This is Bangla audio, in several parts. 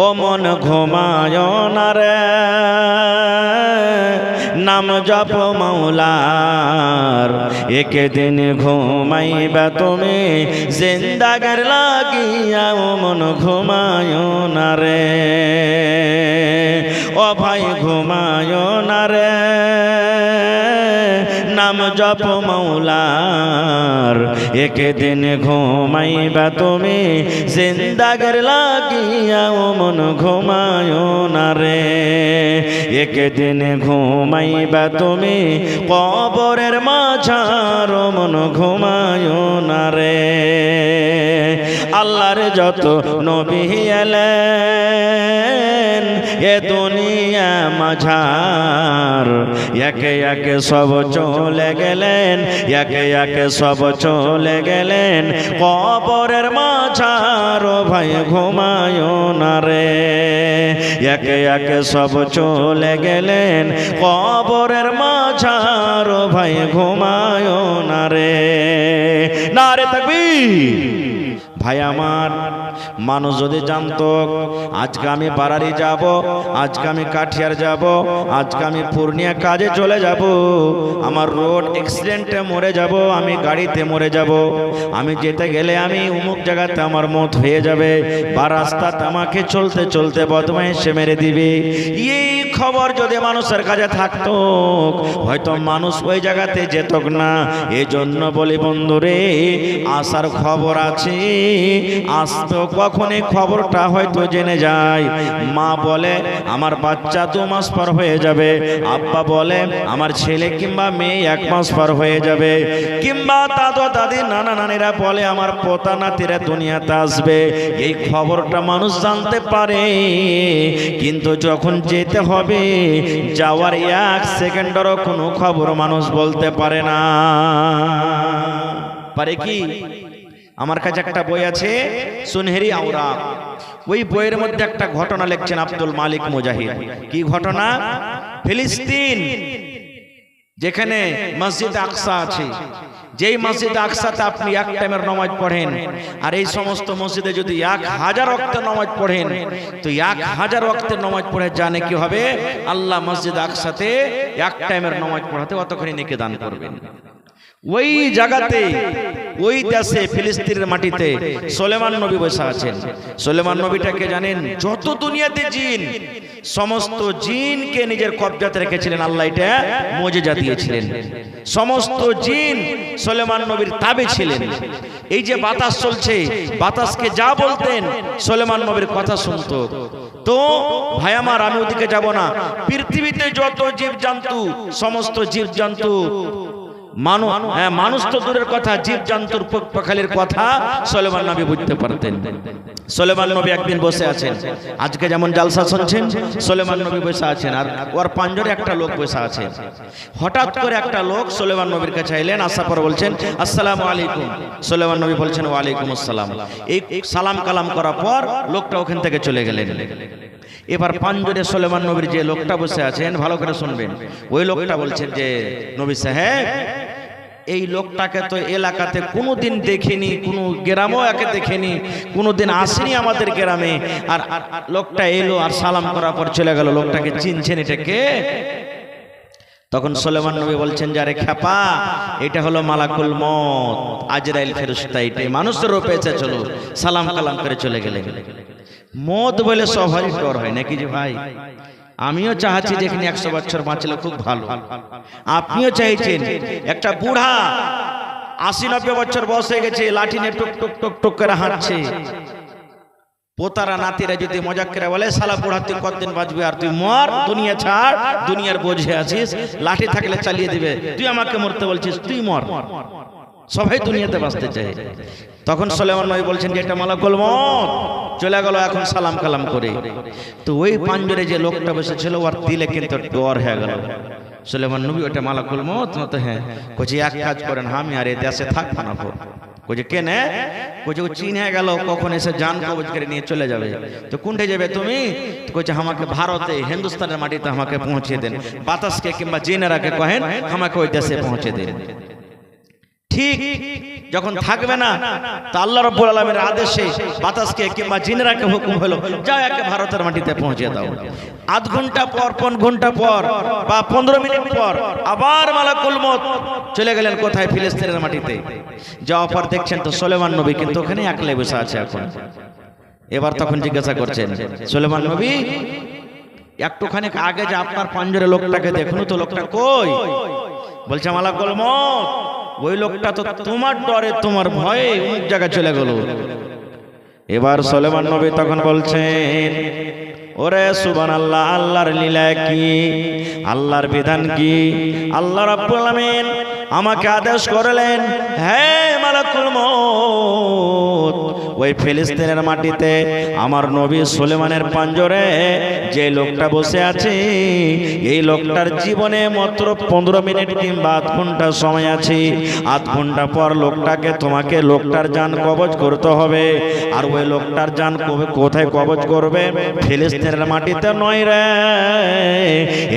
ও মন ঘুমায় না রে, নাম জপ মাওলার, একদিন ঘুমাইবা তুমি জিন্দাগের লাগিয়া, ও মন ঘুমায় না রে, ও ভাই ঘুমায় না রে, নাম জপ মাওলার, একদিন ঘুমাইবা তুমি জিন্দাগের লাগিয়া, ও মন ঘুমায় না রে, একদিন ঘুমাইবা তুমি কবরের মাঝার, ও মন ঘুমায় না রে। আল্লাহর যত নবী এলেন এ দুনিয়া মাঝার, একে একে সব চলে গেলেন, একে একে সব চলে গেলেন কবরের মাঝার, ও ভাই ঘুমায় না রে, একে একে সব চলে গেলেন কবরের মাঝার, ও ভাই ঘুমায় না রে। নারে তাকবীর। ভাই আমার, মানুষ যদি জানতো আজকে আমি বারারি যাব, আজকে আমি কাঠিয়ার যাব, আজকে আমি পূর্ণিয়া কাজে চলে যাব, আমার রোড অ্যাক্সিডেন্টে মরে যাব, আমি গাড়িতে মরে যাব, আমি যেতে গেলে আমি অমুক জায়গাতে আমার মত হয়ে যাবে, বা রাস্তাতে আমাকে চলতে চলতে বদমাইশে মেরে দিবে, এই খবর যদি মানুষের কাছে থাকতো হয়তো মানুষ ওই জায়গাতে যেত না। এই জন্য বলি বন্ধুরে, আসার খবর আছে, আসতো কখনই খবরটা হয়তো জেনে যায়। মা বলে আমার বাচ্চা 2 মাস পর হয়ে যাবে, আব্বা বলে আমার ছেলে কিংবা মেয়ে 1 মাস পর হয়ে যাবে, কিংবা দাদু দাদি নানা নানিরা বলে আমার পোতা নাতিরা দুনিয়াতে আসবে। এই খবরটা মানুষ জানতে পারে, কিন্তু যখন যেতে হবে যাওয়ার 1 সেকেন্ডেরও কোনো খবর মানুষ বলতে পারে না। পারে কি? আমার কাছে একটা বই আছে সুনহেরি আওরাক, ওই বইয়ের মধ্যে একটা ঘটনা লিখছেন আব্দুল মালিক মুজাহিদ। কি ঘটনা? ফিলিস্তিন যেখানে মসজিদ আকসা আছে, যেই মসজিদ আকসাতে আপনি 1 টাইমের নামাজ পড়েন, আর এই সমস্ত মসজিদে যদি 1000 ওয়াক্তের নামাজ পড়েন, তো 1000 ওয়াক্তের নামাজ পড়ে জানে কি হবে? আল্লাহ মসজিদ আকসাতে 1 টাইমের নামাজ পড়াতে অতখানি নেকি দান করবেন। ওই জায়গাতে, ওই দেশে ফিলিস্তিনের মাটিতে সুলেমান নবী বসে আছেন। সুলেমান নবীটাকে জানেন, যত দুনিয়াতে জিন, সমস্ত জিনকে নিজের কবজাতে রেখেছিলেন আল্লাহ, এটা মুজিজা দিয়েছিলেন। সমস্ত জিন সুলেমান নবীর তাবে ছিলেন। এই যে বাতাস চলছে, বাতাসকে যা বলতেন সুলেমান নবীর কথা শুনতো। তো ভাই আমার, আমি ওদিকে যাব না, পৃথিবীতে যত জীবজন্তু, সমস্ত জীবজন্তু, মানুষ তো দূরের কথা, জীবজন্তুর পক্ষালির কথা সুলেমান নবী বুঝতে পারতেন। সুলেমান নবী একদিন বসে আছেন, আজকে যেমন জালসা শুনছেন, সুলেমান নবী বসে আছেন, আর ওর পাঞ্জরে একটা লোক বসে আছে। হঠাৎ করে একটা লোক সুলেমান নবীর কাছে এলেন, আসার পর বলছেন আসসালামু আলাইকুম। সুলেমান নবী বলছেন ওয়ালাইকুম আসসালাম। এই সালাম কালাম করার পর লোকটা ওখান থেকে চলে গেলেন। এবার পাঞ্জরে সুলেমান নবীর যে লোকটা বসে আছেন, ভালো করে শুনবেন, ওই লোকটা বলছেন যে নবী সাহেব, এই লোকটাকে তো এলাকাতে কোনোদিন দেখিনি, কোনো গ্রামেও একে দেখিনি, কোনোদিন আসেনি আমাদের গ্রামে, আর লোকটা এলো আর সালাম করার পর চলে গেল, লোকটাকে চিনছেন এটা কে? তখন সুলেমান নবী বলছেন, যারে খেপা, এটা হলো মালাকুল মউত, আজরাইল ফেরেশতা, এটাই মানুষের রূপে এসেছিল, সালাম কালাম করে চলে গেলেন। মত বলে সবারই ডর হয় নাকি যে ভাই? আমিও চাচ্ছি যেখানে 100 বছর বাঁচলে খুব ভালো, আপনিও চাইছেন। একটা বুড়া 80-90 বছর বয়স হয়ে গেছে, লাঠি নিয়ে টুক টুক টুক টুক করে হাঁটছে। পোতারা নাতিরা যদি মজাক করে বলে, শালা বুড়া তুই কতদিন বাঁচবি, আর তুই মর, দুনিয়া ছাড়, দুনিয়ার বোঝে আছিস, লাঠি থাকলে চালিয়ে দিবে, তুই আমাকে মরতে বলছিস, তুই মর। সবাই দুনিয়াতে বাঁচতে চায়। তখন সুলেমান নবী বলছেন যে এটা মালাকুল মউত, চলে গেল এখন সালাম কালাম করে। তো ওই পাঞ্জরে যে লোকটা বসেছিল, ওর দিলে কিন্তু ডর হয়ে গেল। সুলেমান নবী, ওটা মালাকুল মউত না? তো হ্যাঁ। কইছে এক কাজ করেন, আমি আর এই দেশে থাকবো না। কইছে কেন? কইছে ও চিনে গেল, কখন এসে জান কবজ করে নিয়ে চলে যাবে। তো কোনটা যাবে তুমি? কইছে আমাকে ভারতে, হিন্দুস্তানের মাটিতে আমাকে পৌঁছে দেন, বাতাসকে কিংবা জিনেরাকে কহেন আমাকে ওই দেশে পৌঁছে দেন। ঠিক যখন থাকবে না, তা আল্লাহ রাব্বুল আলামিনের আদেশে বাতাসকে কিংবা জিনেরাকে হুকুম হলো, যাও একে ভারতের মাটিতে পৌঁছে দাও। আধ ঘন্টা পর, 5 ঘন্টা পর বা 15 মিনিট পর আবার মালাকুল মউত চলে গেলেন কোথায়? ফিলিস্তিনের মাটিতে। যাওয়ার পর দেখছেন তো সুলাইমান নবী কিন্তু ওখানে একলাই বসে আছে এখন। এবার তখন জিজ্ঞাসা করছেন, সুলাইমান নবী একটুখানি আগে যে আপনার পাঞ্জরে লোকটাকে দেখুন তো, লোকটা কই? বলছে মালাকুল মউত ওই লোকটা তো তোমার ডরে তোমার ভয়ে অমুক জায়গায় চলে গেল। এবার সুলাইমান নবী তখন বলছেন, ওরে সুবহানাল্লাহ, আল্লাহর লীলা কি, আল্লাহর বিধান কি? আল্লাহ রাব্বুল আলামিন আমাকে আদেশ করলেন, হে মালাকুল মউত, ওই ফিলিস্তিনের মাটিতে আমার নবী সুলাইমানের পাঞ্জরে যে লোকটা বসে আছে, এই লোকটার জীবনে মাত্র 15 মিনিট কিংবা আধ ঘন্টা সময় আছে। আধ ঘন্টা পর লোকটাকে তোমাকে লোকটার জান কবজ করতে হবে। আর ওই লোকটার জান কোথায় কবজ করবে? ফিলিস্তিনের মাটিতে নয় রে,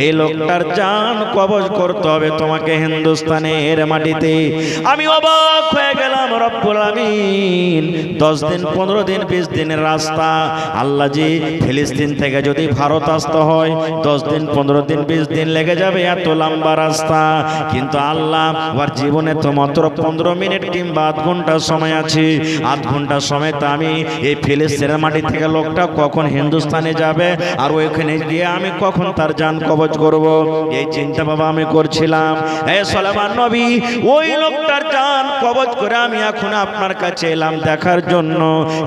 এই লোকটার জান কবজ করতে হবে তোমাকে হিন্দুস্তানের মাটিতে। আমি অবাক হয়ে গেলাম, রব্বুল আমিন 10 দিন 15 দিন 20 দিনের রাস্তা, আল্লাহ জি ফিলিস্তিন থেকে যদি ভারত আসতে হয় 10 দিন 15 দিন 20 দিন লেগে যাবে, এত লম্বা রাস্তা। কিন্তু আল্লাহ ওর জীবনে তো মাত্র 15 মিনিট কিংবা আধ ঘন্টা সময় আছে। আধ ঘন্টা সময় তো আমি এই ফিলিস্তিনের মাটি থেকে লোকটা কখন হিন্দুস্তানে যাবে, আর ওইখানে গিয়ে আমি কখন তার জান কবজ করব, এই চিন্তা বাবা আমি করছিলাম। হে সুলাইমান নবী, ওই লোকটার জান কবজ করে আমি এখন আপনার কাছে এলাম দেখার জন্য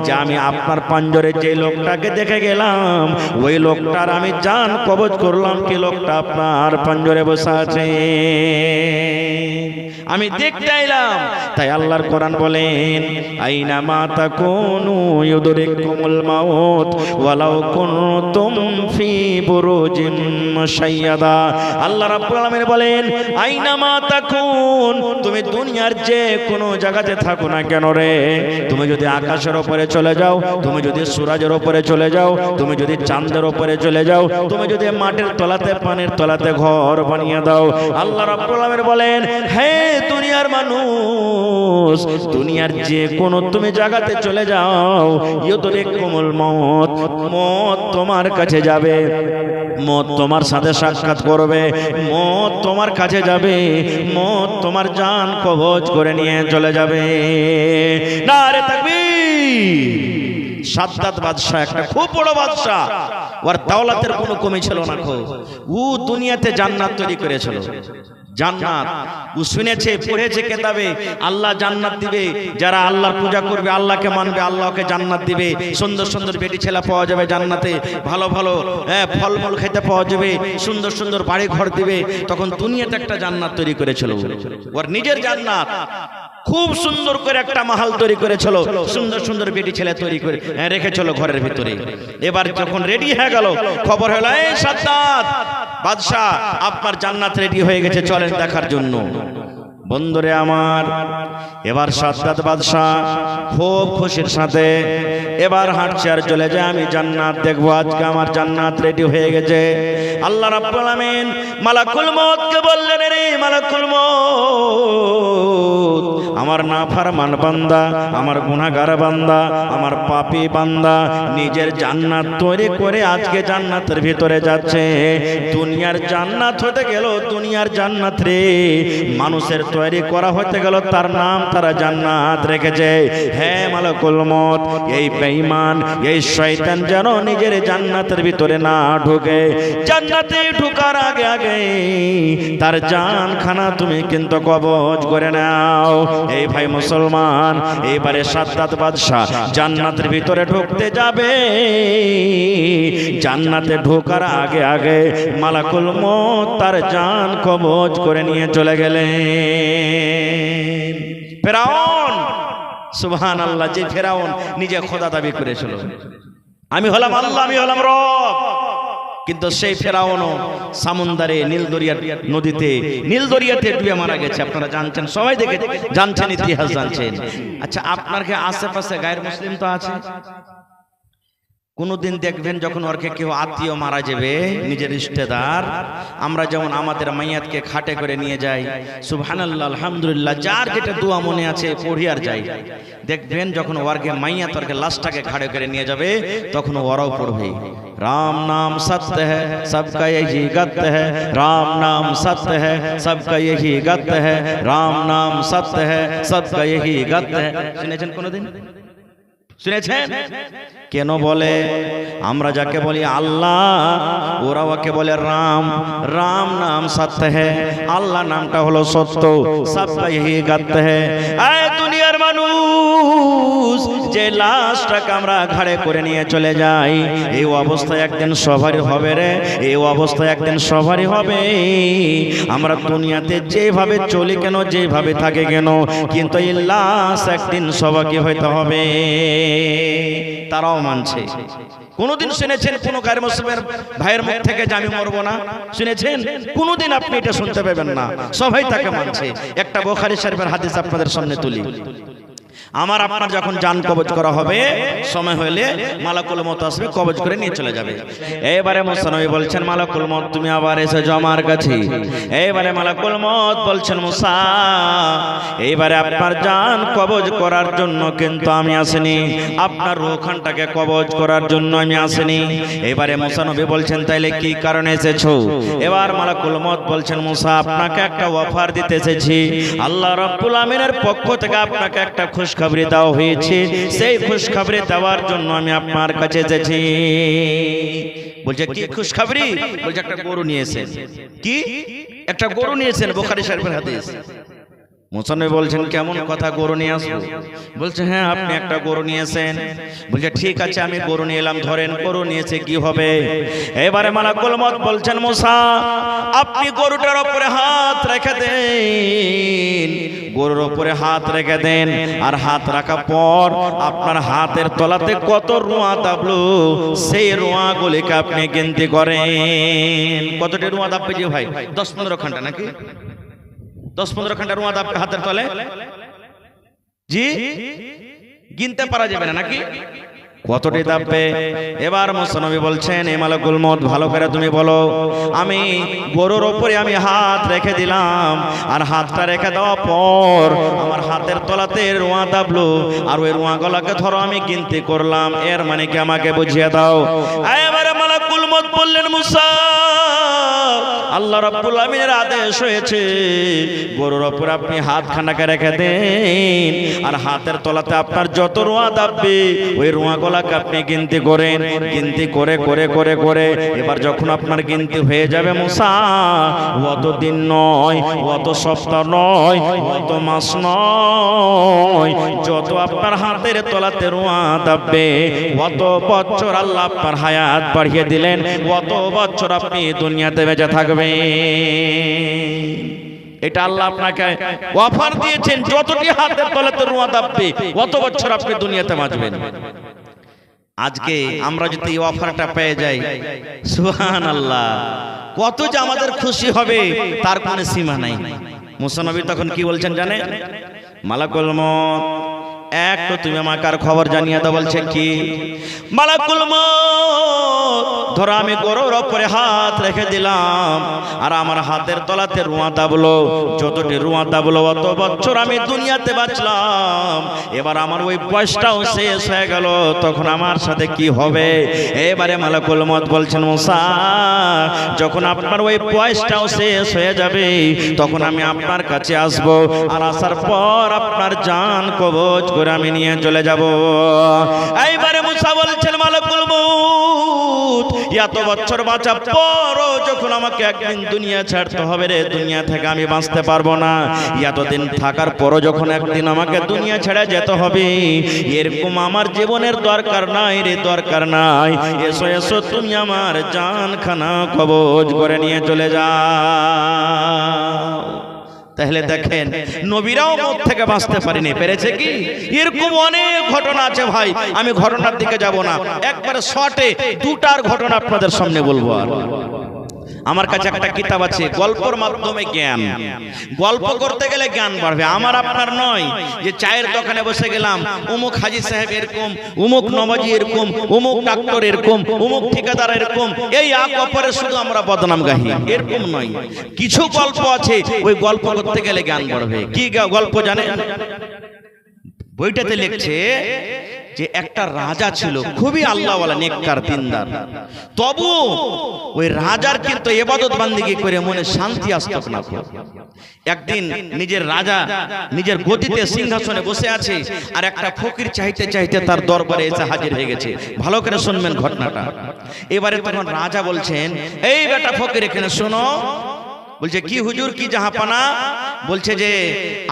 যে আমি আপনার পাঞ্জরে যে লোকটাকে দেখে গেলাম, ওই লোকটার আমি জান কবজ করলাম কি লোকটা আপনার পাঞ্জরে বসে আছে, আমি দেখতে এলাম। তাই আল্লাহর কোরআন বলেন, আইনা মা তাকুনু ইউদরিকুমুল মাউত ওয়ালাউ কুনতুম ফি বুরুজিন মুশাইয়াদা। আল্লাহ রাব্বুল আলামিন বলেন, আইনা মা তাকুন, তুমি দুনিয়ার যে কোনো জায়গাতে থাকো না কেন রে, তুমি যদি আকাশের উপরে চলে যাও, তুমি যদি সূর্যের উপরে চলে যাও, তুমি যদি চাঁদের উপরে চলে যাও, তুমি যদি মাটির তলাতে পানির তলাতে ঘর বানিয়ে দাও, আল্লাহ রাব্বুল আলামিন বলেন, হে দুনিয়ার মানুষ, দুনিয়ার যে কোনো তুমি জায়গাতে চলে যাও, ইউদরিকুমুল মাউত, মওত তোমার কাছে যাবে, মওত তোমার সাথে সাক্ষাৎ করবে, মওত তোমার কাছে যাবে, মওত তোমার জান কবজ করে নিয়ে চলে যাবে। নারে তাকবীর! সাদ্দাত বাদশা একটা খুব বড় বাদশা, ওর দাওলাতের কোনো কমি ছিল না। ও দুনিয়াতে জান্নাত তৈরি করেছিল। জান্নাত ও শুনেছে, পড়েছে কেতাবে, আল্লাহ জান্নাত দিবে, যারা আল্লাহর পূজা করবে, আল্লাহকে মানবে, আল্লাহকে জান্নাত দিবে। সুন্দর সুন্দর বেটি ছেলে পাওয়া যাবে জান্নাতে, ভালো ভালো ফলমূল খেতে পাওয়া যাবে, সুন্দর সুন্দর বাড়ি ঘর দিবে। তখন দুনিয়াতে একটা জান্নাত তৈরি করেছিল, ওর নিজের জান্নাত। খুব সুন্দর করে একটা মাহাল তৈরি করেছিল, সুন্দর সুন্দর বেটি ছেলে তৈরি করে রেখেছিল ঘরের ভিতরে। এবার যখন রেডি হয়ে গেল, খবর হলো, এই সাদ্দাত বাদশা, আপনার জান্নাত রেডি হয়ে গেছে, চলেন দেখার জন্য। বন্ধুরে আমার, এবার সাদ্দাত বাদশা খুব খুশির সাথে এবার হাঁটছে আর চলে যায়, আমি জান্নাত দেখবো, আজকে আমার জান্নাত রেডি হয়ে গেছে। আল্লাহ রাব্বুল আলামিন মালাকুল মউতকে বললেন, রে মালাকুল মউত, আমার নাফরমান বান্দা, আমার গুনাহগার বান্দা, আমার পাপী বান্দা নিজের জান্নাত তৈরি করে আজকে জান্নাতের ভিতরে যাচ্ছে। দুনিয়ার জান্নাত হতে গেল, দুনিয়ার জান্নাত রে মানুষের তৈরি করা হতে গেল, তার নাম তারা জান্নাত রেখেছে। হে মালাকুল মউত, এই বেঈমান, এই শয়তান যেন নিজের জান্নাতের ভিতরে না ঢোকে। জান্নাতে ঢোকার আগে আগে তার জানখানা তুমি কিন্তু কবজ করে নাও। এই ভাই মুসলমান, এবারে সাদ্দাত বাদশা জান্নাতের ভিতরে ঢুকতে যাবে, জান্নাতে ঢোকার আগে আগে মালাকুল মউত তার জান কবজ করে নিয়ে চলে গেলেন। ফেরাউন, সুবহানাল্লাহ, যে ফেরাউন নিজে খোদা দাবি করেছিল, আমি হলাম আল্লাহ, আমি হলাম রব, কিন্তু সেই ফেরাউনও সামুন্দারে নীলদরিয়ার নদীতে নীলদরিয়াতে ডুবে মারা গেছে। আপনারা জানছেন, সবাই দেখে জানছেন, ইতিহাস জানছেন। আচ্ছা, আপনার কি আশেপাশে গায়ের মুসলিম তো আছে? কোনদিন দেখবেন যখন ওরকে কেউ আত্মীয় মারা যাবে, নিজের রিশতেদার, আমরা যেমন আমাদের মাইয়াতকে খাটে করে নিয়ে যাই, সুবহানাল্লাহ আলহামদুলিল্লাহ যার যেটা দোয়া মনে আছে পড়ি আর যাই, দেখবেন যখন ওরকে মাইয়াত ওরকে লাশটাকে খাড়ে করে নিয়ে যাবে তখন ওরাও পড়বে राम नाम सत्य है सबका यही गत्य है, राम नाम सत्य है सबका यही गत्य है, राम नाम सत्य है सबका यही गत्य है। শুনেছেন কোনদিন? শুনেছেন? কেন বলে? আমরা যাকে বলি আল্লাহ ওরা ওকে বলে রাম, রাম নাম সত্য হ্যায়, আল্লাহ নামটা হলো সত্য, সবকা यही गत्य है। এই দুনিয়ার মানুষ যে লাশটাকে আমরা ঘাড়ে করে নিয়ে চলে যাই, এই অবস্থায় একদিন সবারই হবে রে, এই অবস্থায় একদিন সবারই হবে। আমরা দুনিয়াতে যেভাবে চলি কেন, যেভাবে থাকে কেন, কিন্তু এই লাশ একদিন সবাইকে হইতে হবে, তারাও মানছে। কোনদিন শুনেছেন কোন গায়ের মুসলিমের ভাইয়ের মুখ থেকে যে আমি মরবো না? শুনেছেন? কোনদিন আপনি এটা শুনতে পাবেন না, সবাই তাকে মানছে। একটা বুখারী শরীফের হাদিস আপনাদের সামনে তুলি। আমার আপনার যখন জান কবজ করা হবে, সময় হলে মালাকুল মউত আসবে, কবজ করে নিয়ে চলে যাবে। এবারে মুসা নবী বলছেন মালাকুল মউত তুমি আবার এসেছো আমার কাছে। এবারে মালাকুল মউত বলছেন মুসা এইবারে আপনার জান কবজ করার জন্য কিন্তু আমি আসিনি, আপনার রূহখানটাকে কবজ করার জন্য আমি আসিনি। এবারে মুসা নবী বলছেন তাইলে কি কারণে এসেছো? এবার মালাকুল মউত বলছেন মুসা আপনাকে একটা অফার দিতে এসেছি, আল্লাহ রাব্বুল আমিনের পক্ষ থেকে আপনাকে একটা খুশখবরি দেওয়া হয়েছে, সেই খুশখবরি দেওয়ার জন্য আমি আপনার কাছে এসেছি। বলছে কি খুশখবরি? বলছে একটা গরু নিয়েছেন। কি? একটা গরু নিয়েছেন, বুখারী শরীফের হাদিস। মুসা নবী বলছেন কেমন কথা, গরু নিয়ে আসবো? বলছে হ্যাঁ আপনি একটা গরু নিয়েছেন। বলছে ঠিক আছে আমি গরু নিয়ে এলাম, ধরেন গরু নিয়েছে কি হবে? এবারে মালাকুল মউত বলছেন মুসা আপনি গরুটার উপরে হাত রেখে দেন, গরুর উপরে হাত রেখে দেন, আর হাত রাখার পর আপনার হাতের তলাতে কত রুয়া দাবলো সেই রুয়াগুলিকে আপনি গিনতি করেন। কতটি রুয়া দাববে যে ভাই? 10-15 ঘন্টা নাকি? 10-15 ঘন্টা রুয়া দাববে হাতের তলে? জি গিনতে পারা যাবে না নাকি? কতটি দাববে? এবার মুসা নবী বলছেন এ মালাকুল মউত ভালো করে তুমি বলো, আমি গরুর উপরে আমি হাত রেখে দিলাম, আর হাতটা রেখে দেওয়ার পর আমার হাতের তলাতে রুয়া দাবলো, আর ওই রুয়া গলাকে ধরো আমি গিনতি করলাম, এর মানে কি আমাকে বুঝিয়ে দাও। এবারে মালাকুল মউত বললেন মুসা আল্লাহ রাব্বুল আমিনের আদেশ হয়েছে গরুর উপর আপনি হাতখানাকে রেখে দেন, আর হাতের তলাতে আপনার যত রুয়া দাববে ওই রুয়া গলাকে আপনি গিনতি করেন। গিনতি করে করে করে করে এবার যখন আপনার গিনতি হয়ে যাবে মুসা, অত দিন নয়, অত সপ্তাহ নয়, অত মাস নয়, যত আপনার হাতের তলাতে রুয়া দাববে অত বছর আল্লাহ আপনার হায়াত বাড়িয়ে দিলেন, অত বছর আপনি দুনিয়াতে বেঁচে থাকবেন। এটা আল্লাহ আপনাকে অফার দিয়েছেন, যতটি হাতের তলাতে রুয়া দাববে অত বছর আপনি দুনিয়াতে বাঁচবেন। আজকে আমরা যদি এই অফারটা পেয়ে যাই, সুবহানাল্লাহ, কত যে আমাদের খুশি হবে তার কোনো সীমা নাই। মুসা নবী তখন কি বলছেন জানেন? মালাকুল মউত একটু তুমি আমাকে আর খবর জানিয়ে দাও। বলছে কি? মালাকুল মউত ধরো আমি গরুর উপরে হাত রেখে দিলাম, আর আমার হাতের তলাতে রুয়া দাবলো, যতটি রুয়া দাবলো অত বছর আমি দুনিয়াতে বাঁচলাম, এবার আমার ওই বয়সটাও শেষ হয়ে গেল, তখন আমার সাথে কি হবে? এবারে মালাকুল মউত বলছেন মুসা যখন আপনার ওই বয়সটাও শেষ হয়ে যাবে তখন আমি আপনার কাছে আসব, আর আসার পর আপনার জান কবজ করে আমি নিয়ে চলে যাব। এইবারে মুসা বলছেন মালাকুল মউত এত বছর বাঁচা পরও যখন আমাকে একদিন দুনিয়া ছাড়তে হবে রে, দুনিয়া থেকে আমি বাঁচতে পারবো না, এতদিন থাকার পরও যখন একদিন আমাকে দুনিয়া ছেড়ে যেতে হবে, এরকম আমার জীবনের দরকার নাই রে, দরকার নাই। এসো এসো তুমি আমার জানখানা কবজ করে নিয়ে চলে যাও। তাহলে দেখেন নবীরাও মউত থেকে বাঁচতে পারেনি, পেরেছে কি? এরকম অনেক ঘটনা আছে ভাই, আমি ঘটনার দিকে যাব না, একবারে শর্টে দুটার ঘটনা আপনাদের সামনে বলবো। আর আমার কাছে একটা কিতাব আছে, গল্পের মাধ্যমে জ্ঞান। গল্প করতে গেলে জ্ঞান বাড়বে, আমার আপনার নয় যে চায়ের দোকানে বসে গেলাম, অমুক হাজী সাহেব এরকম, অমুক নবাজি এরকম, অমুক ডাক্তার এরকম, অমুক ঠিকাদার এরকম, এই এক অপরের শুধু আমরা বদনাম গাহি, এরকম নয়। কিছু গল্প আছে, ওই গল্প করতে গেলে জ্ঞান বাড়বে। কি গল্প জানেন? বইটাতে লিখছে যে একটা রাজা ছিল, খুবই আল্লাহওয়ালা, নেককার, দিনদার। তবু ওই রাজার কিন্তু ইবাদত বান্দিগি করে মনে শান্তি আসতো না। একদিন নিজের রাজা নিজের গদিতে সিংহাসনে বসে আছে, আর একটা ফকির চাইতে চাইতে তার দরবারে এসে হাজির হয়ে গেছে। ভালো করে শুনবেন ঘটনাটা। এবারে তখন রাজা বলছেন, এই বেটা ফকির এখানে শোনো। বলছে, কি হুজুর, কি জাহাপানা? বলছে যে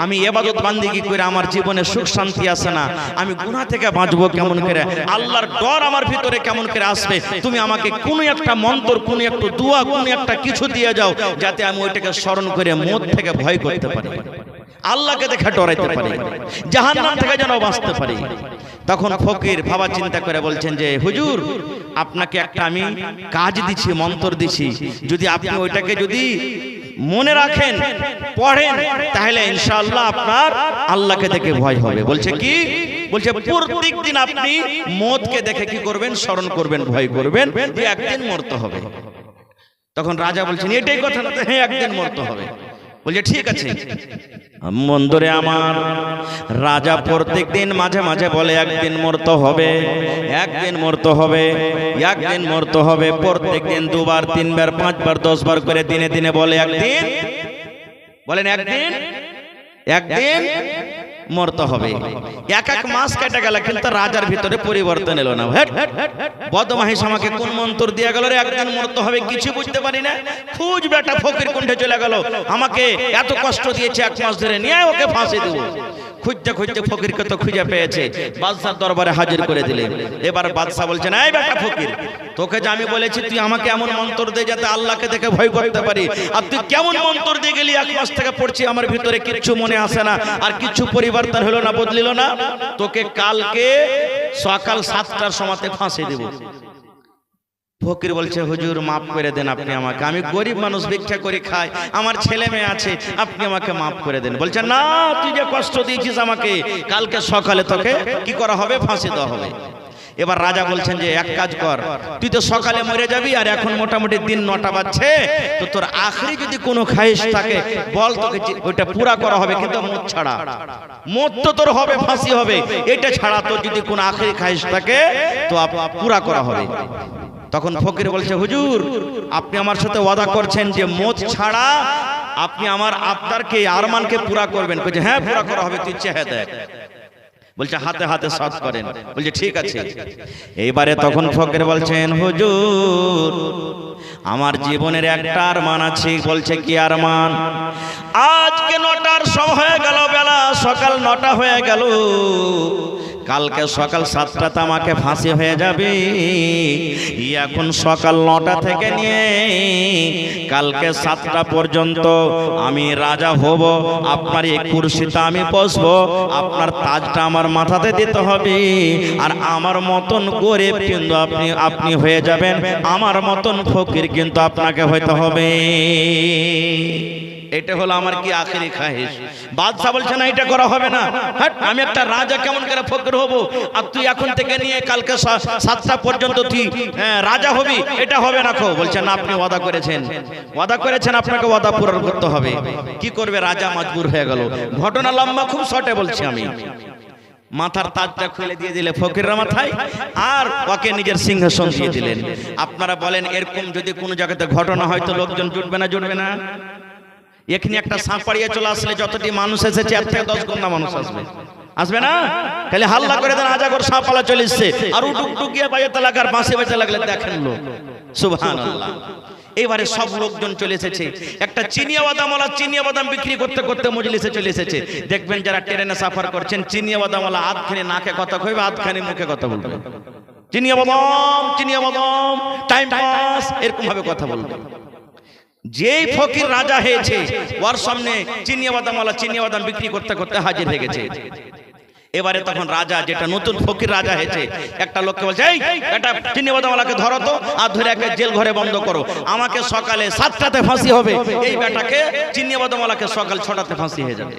আমি ইবাদত বান্দিগি করে আমার জীবনে সুখ শান্তি আসে না, আমি গুনাহ থেকে বাঁচবো কেমন করে, আল্লাহর ডর আমার ভিতরে কেমন করে আসবে, তুমি আমাকে কোনো একটা মন্ত্র, কোনো একটা দোয়া, কোনো একটা কিছু দিয়ে যাও, যাতে আমি ওইটাকে স্মরণ করে মত থেকে ভয় করতে পারি, আল্লাহকে দেখে ডরাইতে পারি, জাহান্নাম থেকে যেন বাঁচতে পারি। তখন ফকির ভাবা চিন্তা করে বলছেন যে হুজুর, আপনাকে একটা আমি কাজ দিছি, মন্ত্র দিছি, যদি আপনি ওইটাকে যদি মনে রাখেন, পড়েন, তাহলে ইনশাআল্লাহ আপনার আল্লাহকে দেখে ভয় হবে। বলছে কি? বলছে প্রত্যেক দিন আপনি মওতকে দেখে কি করবেন? স্মরণ করবেন, ভয় করবেন যে একদিন মরতে হবে। তখন রাজা বলছেন, এটাই কথা না? হ্যাঁ, একদিন মরতে হবে। বলছে ঠিক আছে। বন্ধুরে আমার, রাজা প্রত্যেক দিন মাঝে মাঝে বলে একদিন মরতে হবে, একদিন মরতে হবে, একদিন মরতে হবে। প্রত্যেক দিন 2 বার 3 বার 5 বার 10 বার করে দিনে দিনে বলে একদিন, বলেন একদিন, একদিন মরতে হবে। এক মাস কেটে গেল, কিন্তু রাজার ভিতরে পরিবর্তন এলো না। বদমাইশ আমাকে কোন মন্ত্র দিয়ে গেল রে, একদিন মরতে হবে, কিছু বুঝতে পারি না। খুঁজ বেটা ফকির কোণে চলে গেল, আমাকে এত কষ্ট দিয়েছে 1 মাস ধরে, নিয়ে ওকে ফাঁসি দেব। খুঁজতে খুঁজতে ফকিরকে তো খুঁজে পেয়েছে, বাদশার দরবারে হাজির করে দিলে। এবার বাদশা বলছেন, এই বেটা ফকির, তোকে যে আমি বলেছি তুই আমাকে এমন মন্ত্র দে যাতে আল্লাহকে দেখে ভয় করতে পারি, আর তুই কেমন মন্ত্র দিয়ে গেলি? 1 মাস থেকে পড়ছি, আমার ভিতরে কিছু মনে আসে না, আর কিছু পরিবর্তন হলো না, বদলিল না। তোকে কালকে সকাল 7টার সময়তে ফাঁসি দেব। ফকির বলছে, হুজুর মাফ করে দেন আপনি আমাকে, আমি গরিব মানুষ, ভিক্ষা করে খাই, আমার ছেলে মেয়ে আছে, আপনি আমাকে মাফ করে দেন। বলছে, না, তুই যে কষ্ট দিয়েছিস আমাকে, কালকে সকালে তোকে কি করা হবে? ফাঁসি দেওয়া হবে। এবার রাজা বলছেন যে এক কাজ কর, তুই তো সকালে মরে যাবি, আর এখন মোটামুটি দিন 9টা বাজছে, তো তোর আখরি যদি কোনো খাইশ থাকে বল, তোকে ওইটা পুরা করা হবে, কিন্তু মত ছাড়া। মত তো তোর হবে, ফাঁসি হবে, এটা ছাড়া তোর যদি কোনো আখরি খাইশ থাকে তো পুরা করা হবে। তখন ফকির বলছে, হুজুর আপনি আমার সাথে ওয়াদা করছেন যে মত ছাড়া আপনি আমার আবদারকে, আরমানকে পুরা করবেন? বলছে, হ্যাঁ পুরা করা হবে, তুই চেয়ে দেখ। বলছে, হাতে হাতে সাথ করেন। বলছে ঠিক আছে। এইবারে তখন ফকির বলছেন, হুজুর আমার জীবনের একটা আরমান আছে। বলছে, কি আরমান? আজকে 9টার সময় হয়ে গেল, বেলা সকাল 9টা হয়ে গেল, কালকে সকাল 7টাতে আমাকে ফাঁসি হয়ে যাবে। এখন সকাল 9টা থেকে নিয়ে কালকে 7টা পর্যন্ত আমি রাজা হব, আপনার এই কুরসিতে আমি বসবো, আপনার তাজটা আমার মাথাতে দিতে হবে, আর আমার মতন গরিব কিন্তু আপনি হয়ে যাবেন, আমার মতন ফকির কিন্তু আপনাকে হইতে হবে। এটা হলো আমার কি আখেরি খাহিশ। বাদশা বলছে, না এটা করা হবে না, আমি একটা রাজা, কেমন করে ফকির হব? আর তুই এখন থেকে নিয়ে কালকে 7টা পর্যন্ত তুই রাজা হবি, এটা হবে না। বলছে, না আপনি ওয়াদা করেছেন, ওয়াদা করেছেন, আপনাকে ওয়াদা পূরণ করতে হবে। কি করবে? রাজা মজবুর হয়ে গেল। ঘটনা লম্বা, খুব শর্টে বলছি আমি। মাথার তাজটা খুলে দিয়ে দিলে ফকিরের মাথায়, আর ওকে নিজের সিংহাসন দিয়ে দিলেন। আপনারা বলেন, এরকম যদি কোনো জায়গাতে ঘটনা হয় তো লোকজন জুটবে না? জুটবে না? এখানে একটা সাপ পাড়িয়ে চলে আসলে যতটি মানুষ এসেছে, 1 থেকে 10 গুণ মানুষ আসবে, আসবে না? খালি হাল্লা করে দেন, আজাগর সাপ পালা চলে এসছে, আর উটুক গিয়ে বাজাতে লাগার বাঁশে বাজতে লাগলে দেখেন লোক। সুবহানাল্লাহ। এবারে সব লোকজন চলে এসেছে। একটা চিনিয়া বাদামওয়ালা চিনিয়া বাদাম বিক্রি করতে করতে মজলিসে চলে এসেছে। দেখবেন যারা ট্রেনে সফর করছেন, চিনিয়া বাদামওয়ালা আধখানি নাকে কথা কইবে, আধখানি মুখে কথা বলবে। চিনিয়া বাদাম, টাইম পাস, এরকম ভাবে কথা বলবে। যেই ফকির রাজা হয়েছে, ওর সামনে চিনিয়া বাদামওয়ালা চিনিয়া বাদাম বিক্রি করতে করতে হাজির হয়ে গেছে। এবারে তখন রাজা, যেটা নতুন ফকির রাজা হয়েছে, একটা লোককে বলছে, এই এটা চিনি বাদামওয়ালাকে ধরো তো, আর ধরে একে জেল ঘরে বন্ধ করো, আমাকে সকালে 7টাতে ফাঁসি হবে, এই বেটাকে চিনি বাদামওয়ালাকে সকাল 6টাতে ফাঁসি হয়ে যাবে।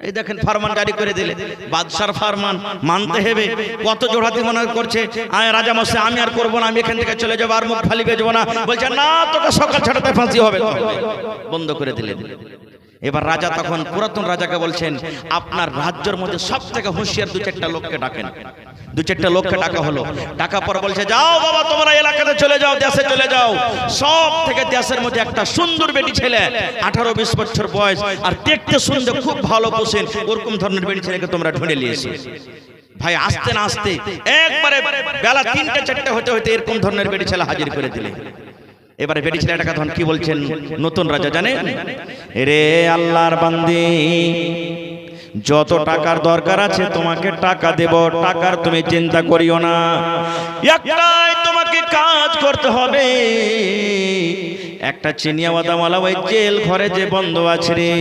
এই দেখেন ফরমান জারি করে দিলে, বাদশার ফরমান মানতে হবে। কত জোড়াতে মনে করছে আয় রাজা মশাই আমি আর করবো না, আমি এখান থেকে চলে যাবো, আর মুখ খালি বেজবো না। বলছে না, তোকে সকাল 6টাতে ফাঁসি হবে, বন্ধ করে দিলে। এবার রাজা তখন পুরাতন রাজাকে বলছেন, আপনার রাজ্যের মধ্যে সব থেকে হুঁশিয়ার 2-4টা লোককে ডাকেন। 2-4টা লোককে ডাকা হলো। ডাকা পর বলছে, যাও বাবা তোমরা এলাকাতে চলে যাও, দেশে চলে যাও। সব থেকে দেশের মধ্যে একটা সুন্দর বেটি ছেলে, 18-20 বছর বয়স, আর দেখতে শুনতে খুব ভালো পোষেন, ওরকম ধরনের বেটি ছেলেকে তোমরা ঢুঁড়ে নিয়ে এসো। ভাই আসতে না আসতে একবারে বেলা 3-4 হতে হতে এরকম ধরনের বেটি ছেলে হাজির করে দিলে। এবারে বেটি ছেলেটাকে তখন কি বলছেন নতুন রাজা জানেন? রে আল্লাহর বান্দি, যত টাকার দরকার আছে তোমাকে টাকা দেব, টাকার তুমি চিন্তা করিও না। একটাই তোমাকে কাজ করতে হবে, একটা চিনিয়া বাদামওয়ালা ওই জেল ঘরে যে বন্ধ আছে রে,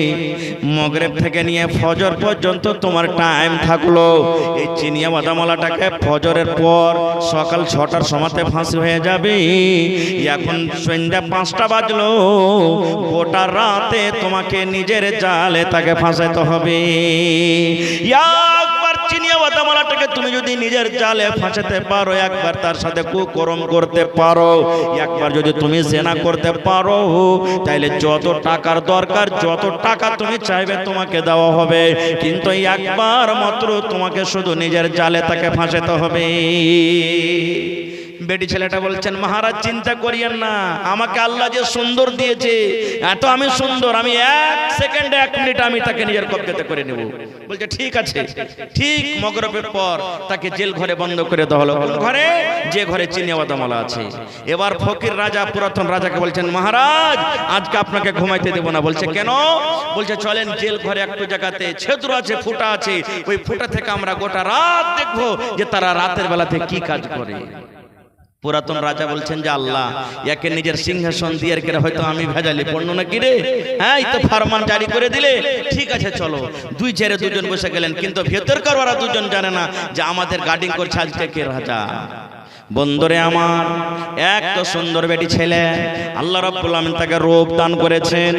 মগরিব থেকে নিয়ে ফজর পর্যন্ত তোমার টাইম থাকলো। এই চিনিয়া বাদামওয়ালাটাকে ফজরের পর সকাল 6টার সময়তে ফাঁসি হয়ে যাবে। এখন সন্ধ্যা 5টা বাজলো, গোটা রাতে তোমাকে নিজের জালে তাকে ফাঁসাইতে হবে। একবার চিনিয়া বাদামওয়ালাটাকে তুমি যদি নিজের জালে ফাঁসাতে পারো, একবার তার সাথে কুকর্ম করতে পারো, একবার যদি তুমি জেনা করতে পারো, তাইলে যত টাকার দরকার, যত টাকা তুমি চাইবে তোমাকে দেওয়া হবে, কিন্তু একবার মাত্র তোমাকে শুধু নিজের জালে তাকে ফাঁসাতে হবে। বেটি ছেলেটা বলছেন, মহারাজ চিন্তা করিয়েন না, আমাকে আল্লাহ যে সুন্দর দিয়েছে, এত আমি সুন্দর, আমি 1 সেকেন্ডে 1 মিনিট আমি তাকে নিজের কব্জাতে করে নেব। বলছে ঠিক আছে। ঠিক মগরিবের পর তাকে জেল ঘরে বন্ধ করে দেওয়া হলো। কোন ঘরে? যে ঘরে চিনিয়া বাদামওয়ালা আছে। এবার ফকির রাজা পুরাতন রাজাকে বলছেন, মহারাজ আজকে আপনাকে ঘুমাইতে দেব না। বলছে কেন? বলছে চলেন জেল ঘরে একটু জায়গাতে ছেদ্র আছে, ফুটা আছে, ওই ফুটা থেকে আমরা গোটা রাত দেখবো যে তারা রাতের বেলাতে কি কাজ করে। পুরাতন রাজা বলছেন যে আল্লাহ, একে নিজের সিংহাসন দিয়ে রেখে হয়তো আমি ভেজালি পড়ল না কি রে? হ্যাঁ, এই তো ফরমান জারি করে দিলে, ঠিক আছে চলো। 2-4 বসে গেলেন, কিন্তু ভেতরকার ওরা 2জন জানে না যে আমাদের গার্ডিং করছে আজকে কে রাজা। বন্ধুরে আমার, এক তো সুন্দর বেটি ছেলে, আল্লাহ রাব্বুল আমিন তাকে রূপ দান করেছেন।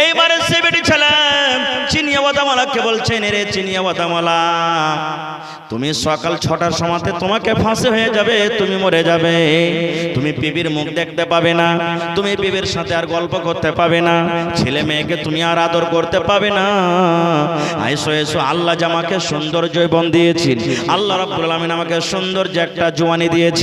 এইবারে সে বেটি ছেলে চিনিয়া বাদামওয়ালাকে বলছেন, রে চিনিয়া বাদামওয়ালা, তুমি সকাল 6টার সময়তে তোমাকে ফাঁসি হয়ে যাবে, তুমি মরে যাবে। তুমি বিবির মুখ দেখতে পাবে না, তুমি বিবির সাথে আর গল্প করতে পাবে না, ছেলে মেয়েকে তুমি আর আদর করতে পাবে না। আইসো এসো, আল্লাহ যে আমাকে সুন্দর যৌবন দিয়েছেন, আল্লাহ রাব্বুল আমিন আমাকে সুন্দর যে একটা জওয়ানি দিয়েছেন,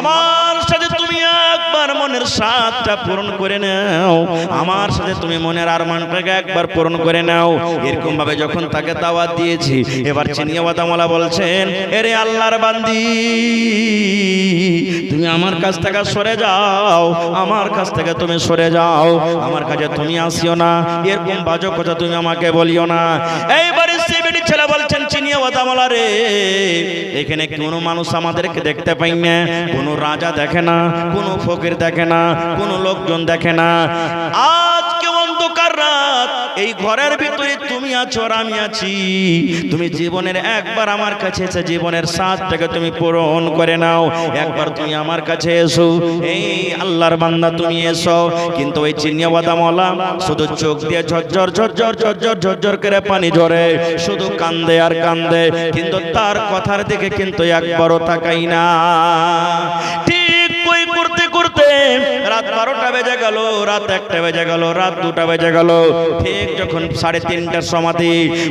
আমার সাথে তুমি একবার মনের স্বাদটা পূরণ করে নাও, আমার সাথে তুমি মনের আরমানটাকে একবার পূরণ করে নাও। এরকম ভাবে যখন তাকে দাওয়াত দিয়েছি, এবার চিনিয়া বাদামওয়ালা বলছেন, এরে আল্লাহর বান্দি, তুমি আমার কাছ থেকে সরে যাও, আমার কাছ থেকে তুমি সরে যাও, আমার কাছে তুমি আসিও না, এরকম বাজে কথা তুমি আমাকে বলিও না। এইবারে সে বেটি ছেলে বলছেন, চিনিয়া বাদামওয়ালা রে, এখানে কোনো মানুষ আমাদেরকে দেখতে পাই না, কোনো রাজা দেখে না, কোনো ফকির দেখে না, কোনো লোকজন দেখে না। আজকে অন্ধকার রাত, এই ঘরের ভিতরে তুমি আছো আর আমি আছি। তুমি জীবনের একবার আমার কাছে এসে জীবনের স্বাদটাকে তুমি পূরণ করে নাও, একবার তুমি আমার কাছে এসো। এই আল্লাহর বান্দা তুমি এসো। কিন্তু ওই চিনিয়া বাদামওয়ালা শুধু চোখ দিয়ে ঝরঝর ঝরঝর ঝরঝর ঝরঝর করে পানি ঝরে, শুধু কান্দে আর কান্দে, কিন্তু তার কথার দিকে কিন্তু একবারও তাকাই না। ঠিক কই করতে করতে রাত 12টা বেজে গেল, রাত 1টা বেজে গেল, রাত 2টা বেজে গেল। ঠিক যখন 3:30টার সময়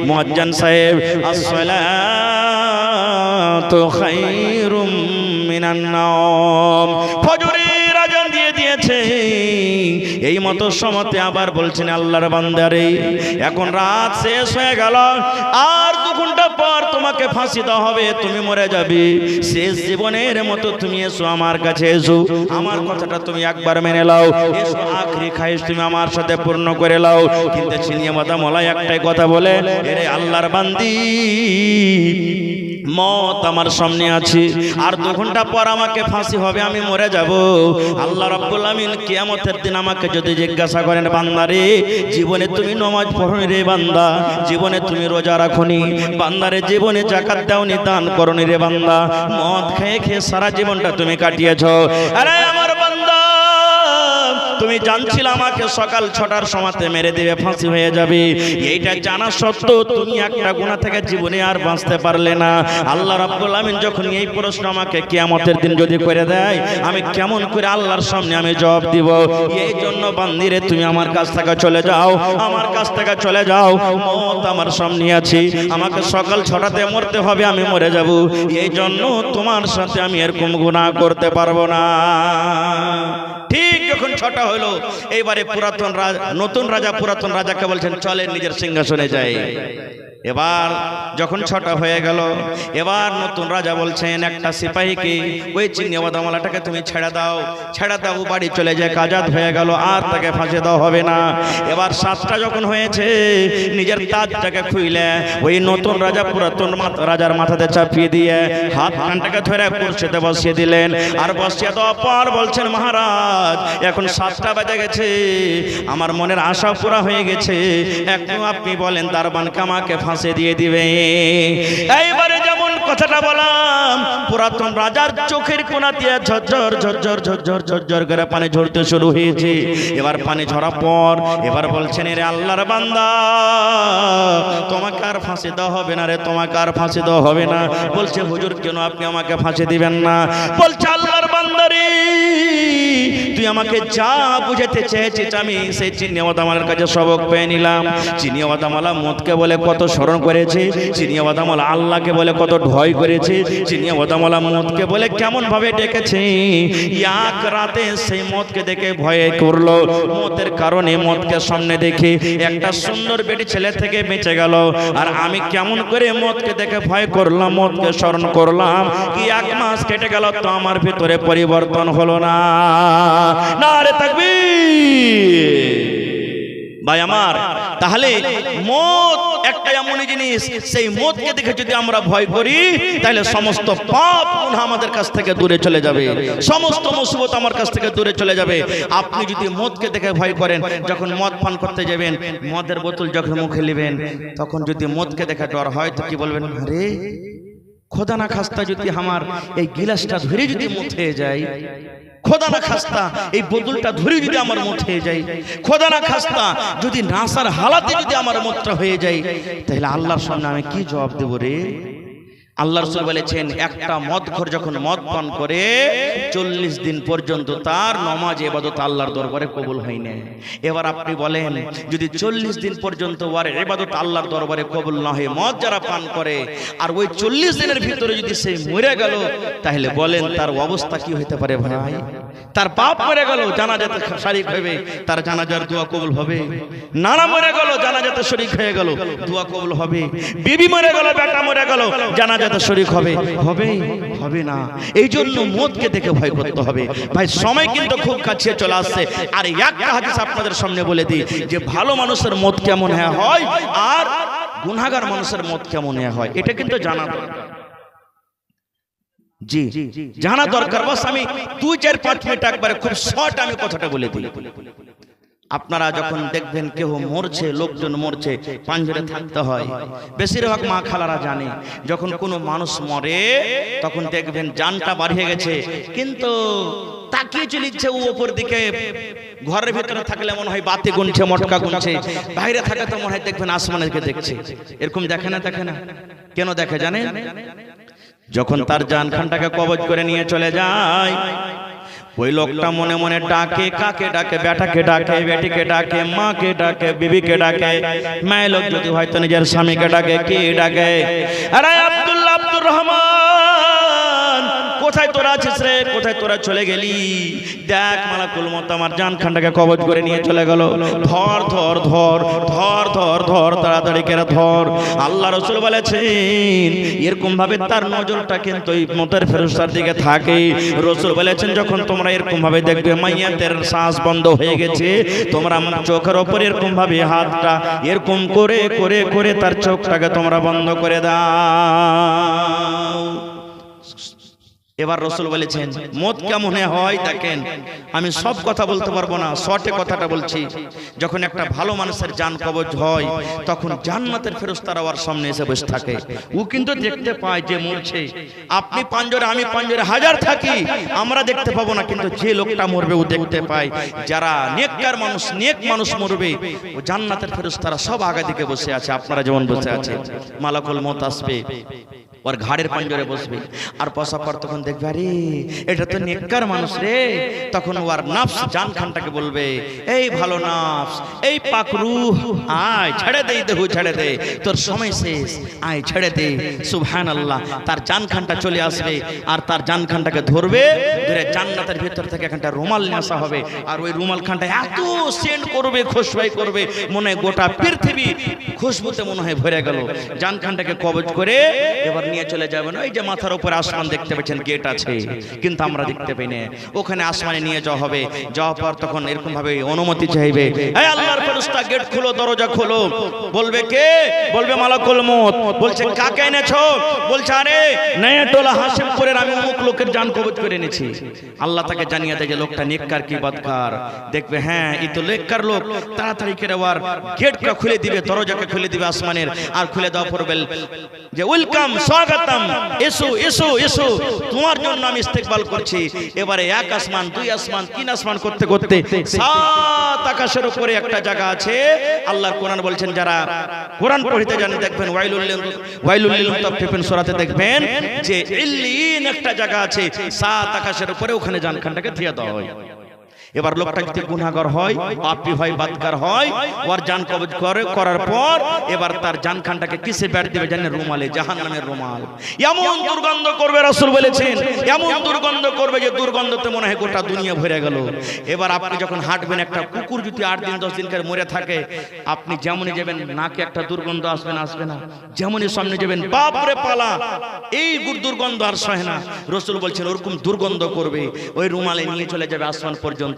মুয়াজ্জিন সাহেব আসসালাতু খায়রুম মিনান নাওম, ফজরের আযান দিয়ে দিয়েছে। এই মতো সময়তে আবার বলছেন, আল্লাহর বান্দারে, এখন রাত শেষ হয়ে গেল, আর 2 ঘন্টা পর তোমাকে ফাঁসি দেওয়া হবে, তুমি মরে যাবে। শেষ জীবনের মতো তুমি এসো আমার কাছে, এসো, আমার কথাটা তুমি একবার মেনে নাও, এসো, আখরি খায়েশ তুমি আমার সাথে পূর্ণ করে নাও। কিন্তু চিনিয়া বাদামওয়ালা একটাই কথা বলে, এরে আল্লাহর বান্দি, মত আমার সামনে আছে, আর 2 ঘন্টা পর আমাকে ফাঁসি হবে, আমি মরে যাব। আল্লাহ রাব্বুল আমিন কিয়ামতের দিন আমাকে যদি জিজ্ঞাসা করেন বান্দারে জীবনে তুমি নামাজ পড়নি রে বান্দা, জীবনে তুমি রোজা রাখনি বান্দারে, জীবনে যাকাত দাওনি দান করনি রে বান্দা, মদ খেয়ে খেয়ে সারা জীবনটা তুমি কাটিয়েছো, আরে আমার বান্দা তুমি জানছিলে আমাকে সকাল 6টার সময়তে মেরে দিবে, ফাঁসি হয়ে যাবে, এইটা জানা সত্ত্বেও তুমি একটা গুনাহ থেকে জীবনে আর বাঁচতে পারলে না। আল্লাহ রাব্বুল আমিন যখন এই প্রশ্ন আমাকে কিয়ামতের দিন যদি করে দেয়, আমি কেমন করে আল্লাহর সামনে আমি জবাব দিব? এই জন্য বান্দিরে তুমি আমার কাছ থেকে চলে যাও, আমার কাছ থেকে চলে যাও, মওত আমার সামনে আছে, আমাকে সকাল 6টাতে মরতে হবে, আমি মরে যাব, এই জন্য তোমার সাথে আমি এরকম গুনাহ করতে পারবো না। ঠিক যখন 6টা হলো, এইবারে নতুন রাজা পুরাতন রাজাকে বলছেন চলেন নিজের সিংহাসনে যাই। এবার যখন 6টা হয়ে গেল, এবার নতুন রাজা বলছেন একটা সিপাহীকে, ওই চিনিয়াওয়ালাটাকে তুমি ছেড়ে দাও, বাড়ি চলে যায়, আজাদ হয়ে গেল, আর তাকে ফাঁসি দেওয়া হবে না। এবার 7টা যখন হয়েছে, নিজের তাজটাকে খুইলে ওই নতুন রাজা পুরাতন রাজার মাথাতে চাপিয়ে দিয়ে হাত কানটাকে ধরে কুরসিতে বসিয়ে দিলেন, আর বসিয়ে দেওয়ার পর বলছেন মহারাজ এখন 7টা বেজে গেছে, আমার মনের আশা পুরা হয়ে গেছে, একটু আপনি বলেন দারবানকে আমাকে ফাঁসি দিয়ে দিবে। এইবারে যেমন কথাটা বললাম, পুরাতন রাজার চোখের কোণা দিয়ে ঝরঝর ঝরঝর ঝরঝর ঝরঝর করে পানি ঝরতে শুরু হয়েছে। এবার পানি ঝরার পর এবার বলছেন রে আল্লাহর বান্দা তোমাকে আর ফাঁসি দেওয়া হবে না রে, তোমাকে আর ফাঁসি দেওয়া হবে না। বলছে হুজুর কেন আপনি আমাকে ফাঁসি দিবেন না? বলছে আল্লাহর বান্দা রে তুই আমাকে যা বুঝাতে চেয়েছিস আমি সেই চিনিয়াওয়ালার কাছে সবক পেয়ে নিলাম। চিনিয়াওয়ালা মদকে বলে কত স্মরণ করেছে, চিনিয়াওয়ালা আল্লাহকে বলে কত ভয় করেছে, চিনিয়াওয়ালা মদকে বলে কেমন ভাবে ডেকেছে। এক রাতে সেই মদকে দেখে ভয়ে করলো, মদের কারণে মদকে সামনে দেখে একটা সুন্দর বেটি ছেলে থেকে বেঁচে গেল, আর আমি কেমন করে মদকে দেখে ভয় করলাম, মদকে স্মরণ করলাম, কি 1 মাস কেটে গেল তো আমার ভিতরে পরিবর্তন হলো না। নারে তাকবীর। ভাই আমার, তাহলে মদ একটা এমন জিনিস, সেই মদকে দেখে যদি আমরা ভয় করি তাহলে সমস্ত পাপ গুনাহ আমাদের কাছ থেকে দূরে চলে যাবে, সমস্ত মুসিবত আমার কাছ থেকে দূরে চলে যাবে। আপনি যদি মদকে দেখে ভয় করেন, যখন মদ পান করতে যাবেন, মদের বোতল যখন মুখে নেবেন, তখন যদি মদকে দেখে ডর হয় তো কি বলবেন? আরে খোদা না খাস্তা যদি আমার এই গিলাসটা ধরে যদি মুখ হয়ে যায়, খোদা না খাস্তা এই বোতলটা ধরে যদি আমার মুখ হয়ে যায়, খোদা না খাস্তা যদি নাসার হালাতে যদি আমার মুখটা হয়ে যায়, তাহলে আল্লাহর সামনে আমি কি জবাব দেব রে? আল্লাহ রাসূল বলেছেন একটা মদখোর যখন মদ পান করে 40 দিন পর্যন্ত তার নামাজ ইবাদত আল্লাহর দরবারে কবুল হয় না। এবার আপনি বলেন যদি 40 দিন পর্যন্ত ওর ইবাদত আল্লাহর দরবারে কবুল না হয়, মদ যারা পান করে, আর ওই 40 দিনের ভিতরে যদি সে মরে গেল, তাহলে বলেন তার অবস্থা কি হতে পারে ভাই? তার পাপ মরে গেল, জানাজাতে শরীক হবে, তার জানাজার দোয়া কবুল হবে। নানা মরে গেল, জানাজাতে শরীক হয়ে গেল, দোয়া কবুল হবে। বিবি মরে গেল, বেটা মরে গেল, জানাজাতে শরীক হবে? হবে না। এই জন্য মদকে দেখে ভয় করতে হবে। ভাই সময় কিন্তু খুব কাছে চলে আসছে, আর একটা হাদিস আপনাদের সামনে বলে দিই যে ভালো মানুষের মদ কেমন হয় আর গুনাহগার মানুষের মদ কেমন হয়, এটা কিন্তু জানা দরকার। জি জানা দরকার। বাস আমি 2-4-5 মিনিট একবারে খুব শর্ট আমি কথাটা বলে দিই। আপনারা যখন দেখবেন কেউ মরছে, লোকজন মরছে, পাঞ্জরে থাকতে হয়। বেশিরভাগ মা খালারা জানে যখন কোনো মানুষ মরে তখন দেখবেন জানটা বাড়িয়ে গেছে, কিন্তু তাকিয়ে চলিচ্ছে ও উপর দিকে। ঘরের ভিতরে থাকলে মনে হয় বাতি গুনছে, মটকা গুনছে, বাইরে থাকলে তো মনে হয় দেখবেন আসমানকে দেখছে। এরকম দেখে না? কেন দেখে জানেন? যখন তার জানখানটাকে কবজ করে নিয়ে চলে যায়, ওই লোকটা মনে মনে ডাকে, কাকে ডাকে? বেটাকে ডাকে, বেটিকে ডাকে, মাকে ডাকে, বিবিকে ডাকে। মেয়ে লোক যদি হয়তো নিজের স্বামীকে ডাকে, কে ডাকে? আরে আব্দুল্লাহ, আব্দুর রহমান, কোথায় তোরা আছিস রে? কোথায় তোরা চলে গেলি? দেখ মালাকুল মউত আমার জানখানটাকে কবজ করে নিয়ে চলে গেল। ধর ধর ধর ধর ধর ধর, তাড়াতাড়ি করে ধর। আল্লাহ রাসূল বলেছেন এরকম ভাবে তার নজরটা কিন্তু এই মতের ফেরেশতার দিকে থাকে। রাসূল বলেছেন যখন তোমরা এরকম ভাবে দেখবে মাইয়াতের শ্বাস বন্ধ হয়ে গেছে, তোমরা চোখের উপর এরকম ভাবে হাতটা এরকম করে করে করে তার চোখটাকে তোমরা বন্ধ করে দাও। এবার রসুল বলেছেন মত কেমন হয় দেখেন, আমি সব কথা বলতে পারবো না, শর্টে কথাটা বলছি। যখন একটা ভালো মানুষের জান কবজ হয় তখন জান্নাতের ফেরেশতারা ওর সামনে এসে বসে থাকে। ও কিন্তু দেখতে পায় যে মরছে। আপনি পাঞ্জরে আমি পাঞ্জরে হাজার থাকি, আমরা দেখতে পাবো না, কিন্তু যে লোকটা মরবে ও দেখতে পায়। যারা নেককার মানুষ, নেক মানুষ মরবে, ও জান্নাতের ফেরেশতারা সব আগে দিকে বসে আছে, আপনারা যেমন বসে আছে। মালাকুল মউত আসবে, ওর ঘাড়ের পাঞ্জরে বসবে, আর বসার পর তখন দেখবে আরে এটা তো নেককার মানুষ রে। তখন ওর নফস জান খানটাকে বলবে, এই ভালো নফস, এই পাক রূহ, আয় ছেড়ে দে, দেহ ছেড়ে দে, তোর সময় শেষ, আয় ছেড়ে দে। সুবহানাল্লাহ। তার জান খানটা চলে আসবে, আর তার জান খানটাকে ধরবে, ধরে জান্নাতের ভিতর থেকে একটা রুমাল নিয়ে আসা হবে, আর ওই রুমাল খানটা এত সেন্ট করবে, খুশবাই করবে, মনে হয় গোটা পৃথিবী খুশবুতে মনে হয় ভরে গেল। জান খানটাকে কবজ করে এবার নিয়ে চলে যাবেন। ওই যে মাথার উপরে আসমান দেখতে পাচ্ছেন, গেট আছে, কিন্তু আমরা দেখতে পাই না। ওখানে আসমানে নিয়ে যাওয়া হবে। যাওয়ার পর তখন এরকম ভাবে অনুমতি চাইবে, এই আল্লাহর ফেরেশতা গেট খুলো, দরজা খোলো। বলবে কে? বলবে মালাকুল মউত। বলছে কাকে এনেছো? বলছে আরে নয়াটোলা হাশিমপুরের আমি অমুক লোকের জান কবজ করে এনেছি। আল্লাহ তাকে জানিয়ে দেয় যে লোকটা নেককার কি বদকার। দেখবে হ্যাঁ এই তো নেককার লোক, তাড়াতাড়ি করে ওর গেটটা খুলে দিবে, দরজাকে খুলে দিবে আসমানের, আর খুলে দেওয়া পড়বে যে ওয়েলকাম, স্বাগতম, এসো এসো এসো, তোমার জন্য আমি ইস্তেকবাল করছি। এবারে এক আসমান, দুই আসমান, তিন আসমান করতে করতে সাত আকাশের উপরে একটা জায়গা আছে। আল্লাহর কোরআন বলছেন, যারা কোরআন পড়তে জানেন দেখবেন ওয়াইলুল লিল মুতাফফিফিন সূরাতে দেখবেন যে ইল্লিন একটা জায়গা আছে সাত আকাশের উপরে, ওখানে জানখানটাকে দিয়ে দেওয়া হয়। এবার লোকটা যদি গুনাহগার হয়, পাপী হয়, বাদকার হয়, ওর জান কবজ করার পর এবার তার জান খানটাকে কিসে ব্যাট দিবে জানেন? রুমালে, জাহান্নামের রুমাল। এমন দুর্গন্ধ করবে, রাসূল বলেছেন এমন দুর্গন্ধ করবে যে দুর্গন্ধতে মনে হয় গোটা দুনিয়া ভরে গেল। এবার আপনি যখন হাঁটবেন, একটা কুকুর যদি 8 দিন 10 দিন করে মরে থাকে, আপনি যেমনই যাবেন নাকে একটা দুর্গন্ধ আসবে না? আসবে না? যেমনই সামনে যাবেন বাপরে পালা, এই দুর্গন্ধ আর সহে না। রাসূল বলছেন ওরকম দুর্গন্ধ করবে, ওই রুমালে নিয়ে চলে যাবে আসমান পর্যন্ত।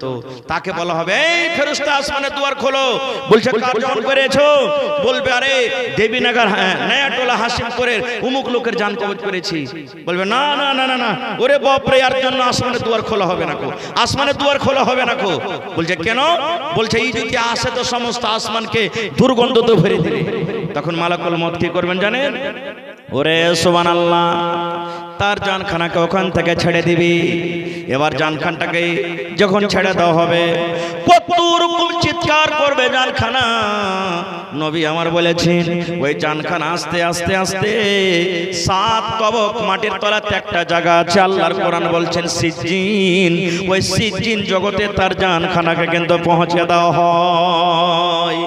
তাকে বলা হবে, এই ফেরেশতা আসমানের দুয়ার খোলো। বলছে কার জান করেছো? বলবে আরে দেবীনগর, হ্যাঁ নয়াটোলা হাশিমপুরের অমুক লোকের জান কবজ করেছি। বলবে না না না না না, ওরে বাপ রে, এর জন্য আসমানের দুয়ার খোলা হবে না কো, আসমানের দুয়ার খোলা হবে না কো। বলছে কেন? বলছে এই যদি আসে তো সমস্ত আসমানকে দুর্গন্ধ তো ভরে দিবে। তখন মালাকুল মউত কি করবেন জানেন? ওরে সুবহানাল্লাহ, তার জানখানাকে ওখান থেকে ছেড়ে দিবি। এবার জানখানটাকে যখন ছেড়ে দেওয়া হবে, কত রকম চিৎকার করবে জানখানা। নবী আমার বলেছেন ওই জানখানা আস্তে আস্তে আস্তে 7 কবক মাটির তলাতে একটা জায়গা আছে, আল্লাহর কোরআন বলছেন সিজ্জিন। ওই সিজ্জিন জগতে তার জানখানাকে কিন্তু পৌঁছে দেওয়া হয়।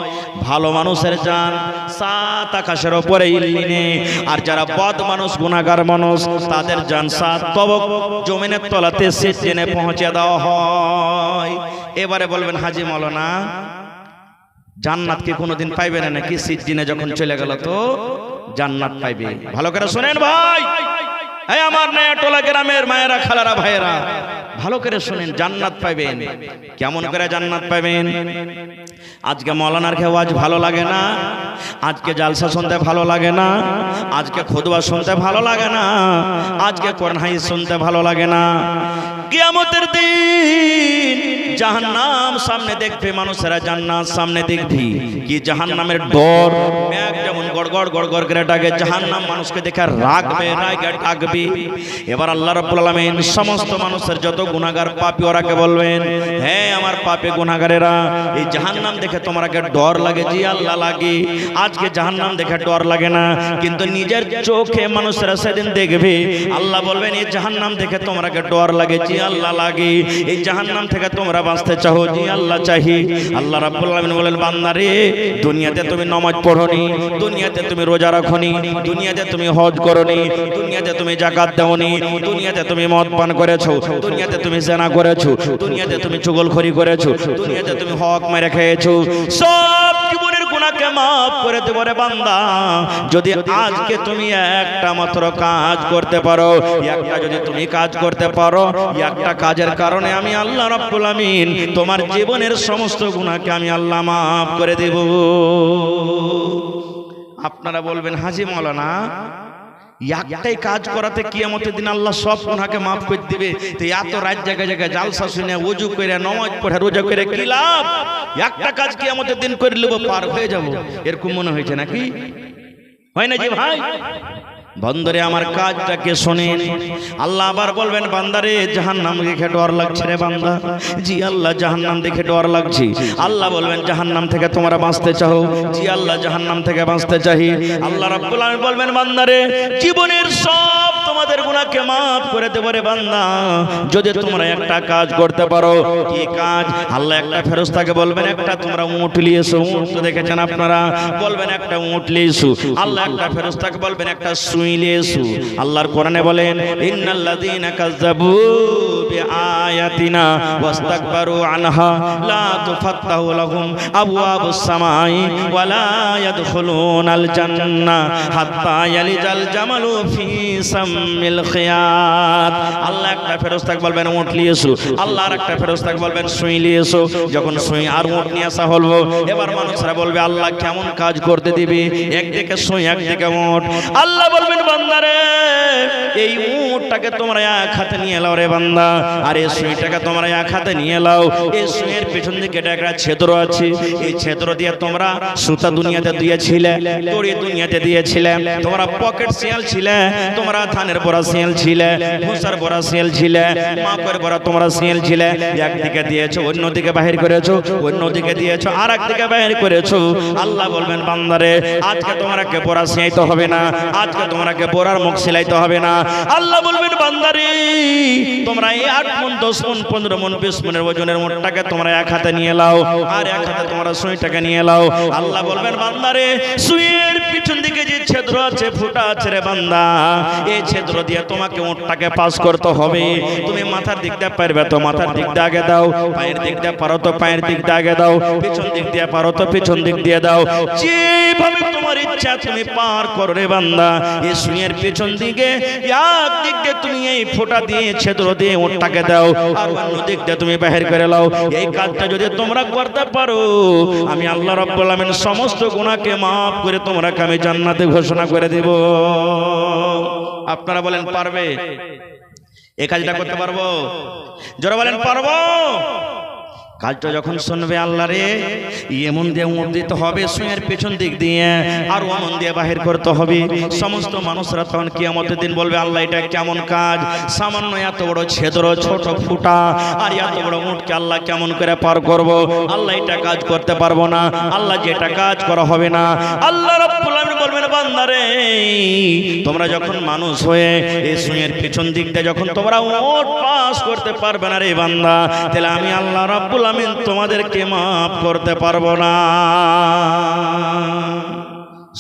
ভালো মানুষের জান 7 আকাশের উপরে ইল্লিনে, আর যারা বদ মানুষ, গুনাহগার মানুষ, তাদের জান 7 কবক জমিনের তলাতে সিজ্জিনে পৌঁছে দেওয়া হয়। এবারে বলবেন হাজী মাওলানা জান্নাত কি কোনোদিন পাইবে না নাকি? সিজ্জিনে যখন চলে গেল তো জান্নাত পাইবে। ভালো করে শুনেন ভাই, এই আমার নয়াটোলা গ্রামের মায়েরা, খালারা, ভাইয়েরা, ভালো করে শুনেন, জান্নাত পাইবেন। কেমন করে জান্নাত পাইবেন? আজকে মাওলানার ওয়াজ ভালো লাগে না, আজকে জালসা শুনতে ভালো লাগে না, আজকে খুতবা শুনতে ভালো লাগে না, আজকে কোরআন হাদিস শুনতে ভালো লাগে না। কিয়ামতের দিন জাহান্নাম সামনে দেখবে মানুষেরা, জান্নাত সামনে দেখবি। কি জাহান্নামের ডর, মেঘ যেমন গড়গড় গড়গড় করে ডাকে, জাহান্নাম মানুষকে দেখে রাগবে, রাগে ডাকবে। এবার আল্লাহ রাব্বুল আলামিন সমস্ত মানুষের যত গুনাহগার পাপী ওরাকে বলবেন, হ্যাঁ আমার পাপী গুনাহগারেরা, এই জাহান্নাম দেখে তোমাকে ডর লাগে? জি আল্লাহ লাগে। আজকে জাহান্নাম দেখে ডর লাগে না, কিন্তু নিজের চোখে মানুষেরা সেদিন দেখবে। আল্লাহ বলবেন এই জাহান্নাম দেখে তোমাকে ডর লাগে? জি আল্লাহ লাগে। এই জাহান্নাম থেকে তোমরা বাঁচতে চাও? জি আল্লাহ চাহি। আল্লাহ রাব্বুল আলামিন বলেন, বান্দারে দুনিয়াতে তুমি নামাজ পড়োনি, দুনিয়াতে তুমি রোজা রাখোনি, দুনিয়াতে তুমি হজ করোনি, দুনিয়াতে তুমি যাকাত দাওনি, দুনিয়াতে তুমি মদ পান করেছো, দুনিয়াতে তুমি জিনা করেছো, দুনিয়াতে তুমি চুগলখড়ি করেছো, দুনিয়াতে তুমি হক মেরে খেয়েছো। সব জীবনের গুনাহকে maaf করে দেব রে বান্দা, যদি আজকে তুমি একটা মাত্র কাজ করতে পারো। একটা যদি তুমি কাজ করতে পারো, একটা কাজের কারণে আমি আল্লাহ রাব্বুল আমিন তোমার জীবনের সমস্ত গুনাহকে আমি আল্লাহ maaf করে দেব। আপনারা বলবেন হাজী মাওলানা একটাই কাজ করাতে কিয়ামতের দিন আল্লাহ সব গুনাহকে maaf করে দিবে। তো এত রাত জায়গায় জায়গায় জালসা শুনে ওযু করে নামাজ পড়ে রোজা করে কি লাভ? একটা কাজ কিয়ামতের দিন করে নেব, পার হয়ে যাব, এরকম মনে হয়েছে নাকি? হয় না জি ভাই? বন্দরে আমার কাজটাকে শোনেন। আল্লাহ আবার বলবেন, বান্দারে জাহান্নাম দেখে ডর লাগছে রে বান্দা। জি আল্লাহ, জাহান্নাম দেখে ডর লাগছে। আল্লাহ বলবেন, জাহান্নাম থেকে তোমরা বাঁচতে চাও? জি আল্লাহ, জাহান্নাম থেকে বাঁচতে চাই। আল্লাহ রাব্বুল আলামিন বলবেন, বান্দারে জীবনের সব তোমাদের গুনাহকে maaf করে দেব রে বান্দা, যদি তোমরা একটা কাজ করতে পারো। কি কাজ? আল্লাহ একটা ফেরেশতাকে বলবেন, একটা তোমরা উট নিয়ে এসো। উট তো দেখেছেন আপনারা, বলবেন একটা উট নিয়ে এসো। আল্লাহ একটা ফেরেশতাকে বলবেন, একটা আল্লাহর কোরআনে বলেন, ইন্নাল্লাযীনা কাযযাবু বিআয়াতিনা ওয়াস্তাকবারু আনহা লা তুফাত্তাহু লাহুম আবওয়াবুস সামাই ওয়া লা ইয়াদখুলুনাল জান্নাহ হাত্তা ইয়ালিজাল জামালু ফি সামিল খিয়াত। আল্লাহ একটা ফেরেশতাকে বলবেন উট নিয়ে এসো। আল্লাহ আর একটা ফেরেশতাকে বলবেন সুই নিয়ে এসো। যখন সুই আর উট নিয়ে আসা হলো, এবার মানুষরা বলবে আল্লাহ কেমন কাজ করতে দিবে? একদিকে সুই একদিকে উট। আল্লাহ বলবেন, বান্দারে এই উটটাকে তোমরা এক হাতে নিয়ে এলাও রে বান্দা, আর এই সুইটাকে তোমরা এক হাতে নিয়ে এলাও। এই সুইয়ের পেছন দিকে একটা ছিদ্র আছে, এই ছিদ্র দিয়ে তোমরা সুতা দুনিয়াতে দিয়েছিলে, দড়ি দুনিয়াতে দিয়েছিলে, তোমরা পকেট শিয়াল ছিলে, তোমরা ধানের বড়া শিয়াল ছিলে, ভুসার বড়া শিয়াল ছিলে, মাকের বড়া তোমরা শিয়াল ছিলে। একদিকে দিয়েছো, অন্যদিকে বাহির করেছো, অন্যদিকে দিয়েছো, আর একদিকে বাহির করেছো। আল্লাহ বলবেন, বান্দারে আজকে তোমাকে বড়া শিয়াইতে হবে না, আজকে তোমরাকে বোরার মুখ সিলাইতে হবে না। আল্লাহ বলবেন, বান্দারে তোমরা এই 8 মণ 10 মণ 15 মণ 20 মণের ওজনের মোটটাকে তোমরা এক হাতে নিয়ে লাও, আর এক হাতে তোমরা সুইটাকে নিয়ে লাও। আল্লাহ বলবেন, বান্দারে সুইয়ের পিছন দিকে যে ছিদ্র আছে, ফুটা আছে রে বান্দা, এই ছিদ্র দিয়ে তোমাকে মোটটাকে পাস করতে হবে। তুমি মাথার দিক দিয়ে পারবে তো মাথার দিক দিয়ে আগে দাও, পায়ের দিক দিয়ে পারো তো পায়ের দিক দিয়ে আগে দাও, পিছন দিক দিয়ে পারো তো পিছন দিক দিয়ে দাও। যেভাবে তোমার ইচ্ছা তুমি পার করো রে বান্দা। এই সুইয়ের পেছন দিকে এক দিক দিয়ে তুমি এই ফোঁটা দিয়ে ছিদ্র দিয়ে ওটটাকে দাও, আর অন্য দিক দিয়ে তুমি বাহির করে লাও। এই কাজটা যদি তোমরা করতে পারো, আমি আল্লাহ রাব্বুল আলামিন সমস্ত গুনাহকে maaf করে তোমরাকে আমি জান্নাতে ঘোষণা করে দেব। আপনারা বলেন পারবে? এই কাজটা করতে পারবো? যারা বলেন পারবো। কাজটা যখন শুনবে, আল্লাহ রে এমন দিয়ে উঠ দিতে হবে সুইয়ের পেছন দিক দিয়ে, আর অমন দিয়ে বাহির করতে হবে। সমস্ত মানুষরা তখন কিয়ামতের দিন বলবে, আল্লাহ এটা কেমন কাজ? সামান্য এত বড় ছিদ্র, ছোট ফুটা, আর এত বড় উটকে আল্লাহ কেমন করে পার করব? আল্লাহ এটা কাজ করতে পারবো না, আল্লাহ যেটা কাজ করা হবে না। আল্লাহ রাব্বুল আলামিন বলবেন, বান্দারে তোমরা যখন মানুষ হয়ে এই সুইয়ের পেছন দিক দিয়ে যখন তোমরা উট পাস করতে পারবে না রে বান্দা, তাহলে আমি আল্লাহ রাব্বুল আমিন তোমাদেরকে maaf করতে পারবো না।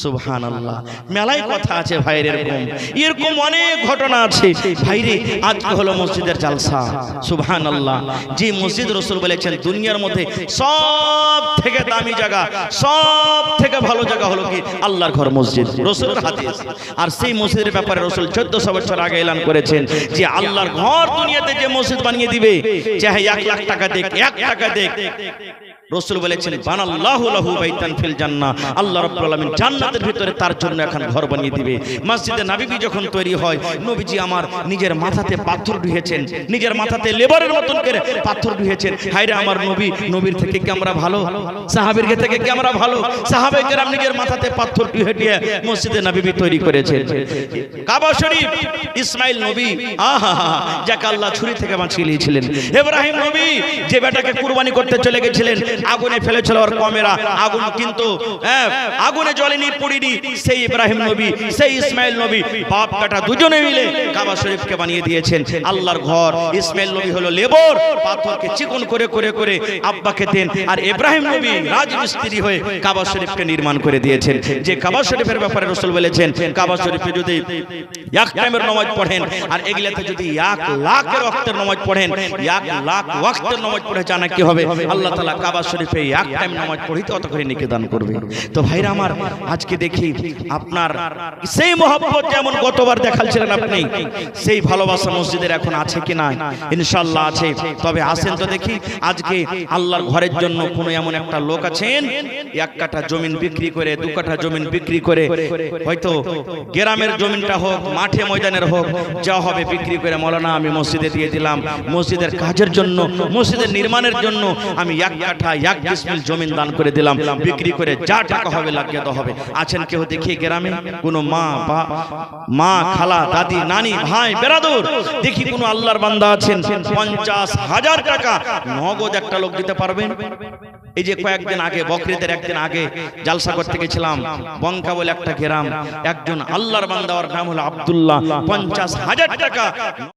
সুবহানাল্লাহ। মেলায় কথা আছে ভাইরে, এরকম অনেক ঘটনা আছে ভাইরে। আজকে হলো মসজিদের জালসা, সুবহানাল্লাহ। যে মসজিদ রাসূল বলেছেন দুনিয়ার মধ্যে সব থেকে দামি জায়গা, সব থেকে ভালো জায়গা হলো কি? আল্লাহর ঘর মসজিদ, রাসূলের হাদিস। আর সেই মসজিদের ব্যাপারে রাসূল 1400 বছর আগে এলান করেছেন যে আল্লাহর ঘর দুনিয়াতে যে মসজিদ বানিয়ে দিবে, চাহে 1 লাখ টাকা দেখ, 1 টাকা দেখ, রাসূল বলেছেন বানাল্লাহু লাহু বাইতান ফিল জান্নাহ, আল্লাহ রাব্বুল আলামিন জান্নাতের ভিতরে তার জন্য এখন ঘর বানিয়ে দিবে। মসজিদে নববী যখন তৈরি হয়, নবীজি আমার নিজের মাথাতে পাথর ঢুকিয়েছেন, নিজের মাথাতে লেবারের মতন করে পাথর ঢুকিয়েছেন। হায়রে আমার নবী, নবীর থেকে কি আমরা ভালো? সাহাবীর থেকে কি আমরা ভালো? সাহাবায়ে কেরাম নিজের মাথাতে পাথর ঢুকিয়ে মসজিদে নববী তৈরি করেছেন। কাবা শরীফ, ইসমাইল নবী আহা যাকে আল্লাহ ছুরি থেকে বাঁচিয়ে নিয়েছিলেন। ইব্রাহিম নবী যে বেটাকে কুরবানি করতে চলে গেছিলেন, আগুনে ফেলেছিল ওর কমেরা, আগুন কিন্তু আগুনে জ্বলেনি, পড়িনি। সেই ইব্রাহিম নবী, সেই ইসমাইল নবী, বাপ বেটা দুজনে মিলে কাবা শরীফকে বানিয়ে দিয়েছেন আল্লাহর ঘর। ইসমাইল নবী হলো লেবর, পাথরকে চিকন করে করে করে আব্বাকে দেন, আর ইব্রাহিম নবী রাজমিস্ত্রি হয়ে কাবা শরীফকে নির্মাণ করে দিয়েছেন। যে কাবা শরীফের ব্যাপারে রাসূল বলেছেন, কাবা শরীফে যদি 1 টাইমের নামাজ পড়েন, আর এগুলাতে যদি 1 লাখের ওয়াক্তের নামাজ পড়েন, 1 লাখ ওয়াক্তের নামাজ পড়ে জানা কি হবে? আল্লাহ তাআলা কাবা শরীফে 1 টাইম নামাজ পড়িতে অত করে নেকি দান করবে। তো ভাইরা আমার, আজকে দেখি আপনার সেই মহব্বত যেমন গতবার দেখাচ্ছিলেন আপনি, সেই ভালোবাসা মসজিদের এখন আছে কি না? ইনশাআল্লাহ আছে। তবে আসেন তো দেখি আজকে আল্লাহর ঘরের জন্য কোনো এমন একটা লোক আছেন এক কাঠা জমিন বিক্রি করে, দু কাঠা জমিন বিক্রি করে, হয়তো গ্রামের জমিনটা হোক, মাঠে ময়দানের হোক, যা হবে বিক্রি করে, মৌলানা আমি মসজিদে দিয়ে দিলাম, মসজিদের কাজের জন্য, মসজিদের নির্মাণের জন্য আমি এক কাঠা এক ডিসমিল জমিন দান করে দিলাম, বিক্রি করে যা টাকা হবে লাগিয়ে দেওয়া হবে। আছেন কেউ দেখি গ্রামে কোনো মা খালা দাদি নানি ভাই বেরাদুর দেখি কোনো আল্লাহর বান্দা আছেন 50,000 টাকা নগদ একটা লোক দিতে পারবেন? এই যে কয়েকদিন আগে বকরিদের একদিন আগে জালসা করতে গেছিলাম, বঙ্কা বলে একটা গ্রাম, একজন আল্লাহর বান্দা, ওর নাম হলো আব্দুল্লাহ, 50,000 টাকা